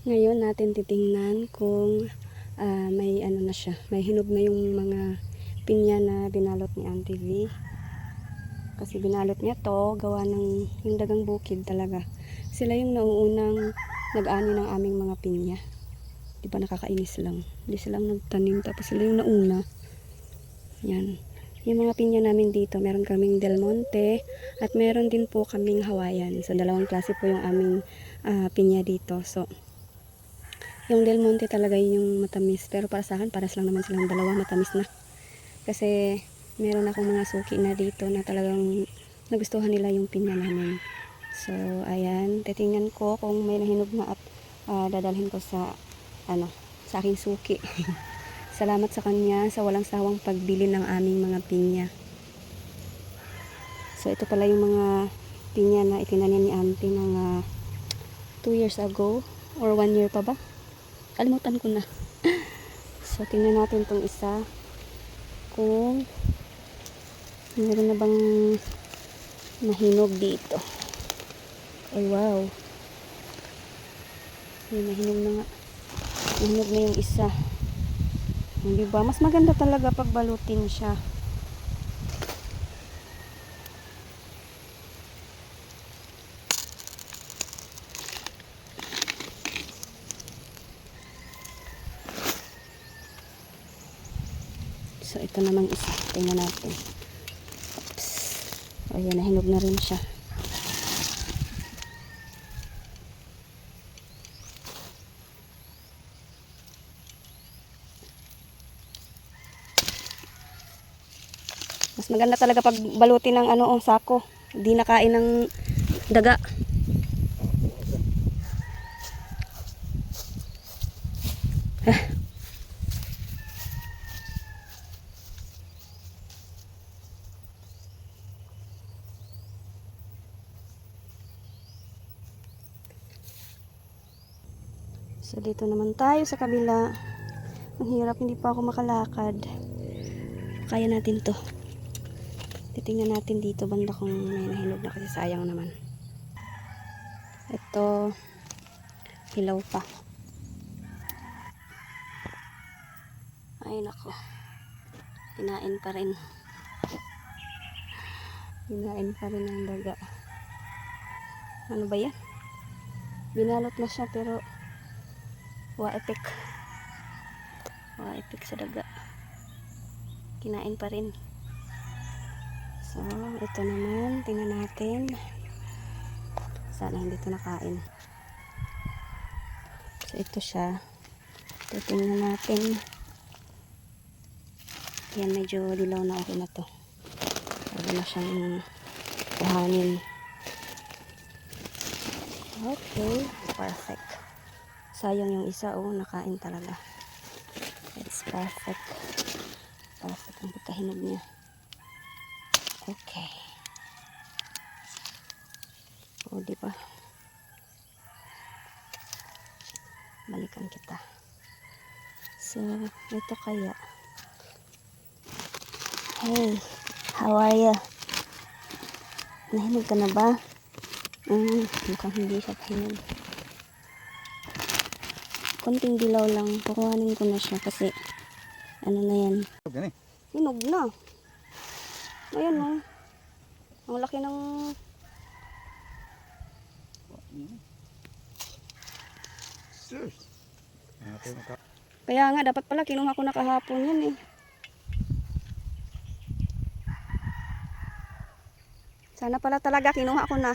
Ngayon natin titingnan kung may ano na siya, may hinog na yung mga pinya na binalot ni Auntie V. Kasi binalot niya to, gawa ng yung dagang bukid talaga. Sila yung nauunang nag-ani ng aming mga pinya. Di ba nakakainis lang. Hindi silang nagtanim, tapos sila yung nauna. Yan. Yung mga pinya namin dito, meron kaming Del Monte at meron din po kaming Hawaiian. So, dalawang klase po yung aming pinya dito. So, yung Del Monte talaga yung matamis. Pero para sa akin, paras lang naman silang dalawa, matamis na. Kasi, meron akong mga suki na dito na talagang nagustuhan nila yung pinya namin. So, ayan. Titingnan ko kung may nahinog na at dadalhin ko sa, sa aking suki. Salamat sa kanya sa walang sawang pagbili ng aming mga pinya. So ito pala yung mga pinya na itinanim ni Auntie ng 2 years ago or 1 year pa ba? Kalimutan ko na. So tingnan natin tong isa kung meron na bang nahinog dito. Ay wow. Ay, nahinog na nga. Nahinog na yung isa. Diba? Mas maganda talaga pag balutin siya. So, ito namang isa. Tingnan natin. Oops. Ayan, nahinog na rin siya. Mas maganda talaga pag balutin ng sako. Hindi nakain ng daga. So dito naman tayo sa kabila. Ang hirap, hindi pa ako makalakad. Kaya natin to. Titingnan natin dito banda kung may nahinog na kasi sayang naman. Ito, hilaw pa. Ay nako. Kinain pa rin. Kinain pa rin ang daga. Ano ba yan? Binalot na siya pero wa-epic. Wa-epic sa daga. Kinain pa rin. So, ito naman. Tingnan natin. Sana hindi ito nakain. So, ito siya. Tingnan natin. Yan, medyo dilaw na, okay na to. Bago na siyang kuhanin. Okay. Perfect. Sayang yung isa, nakain talaga. It's perfect. Perfect ang pagkahinog niya. Okay. Diba? Balikan kita. So, ito kaya. Hey, how are you? Nahinog ka na ba? Mukhang hindi siya pahinog. Konting dilaw lang. Kukuhanin ko na siya kasi ano na yan. Hinog na. Ayan o. Ang laki ng kaya nga dapat pala kinuha ko na kahapon yan eh. Sana pala talaga kinuha ko na.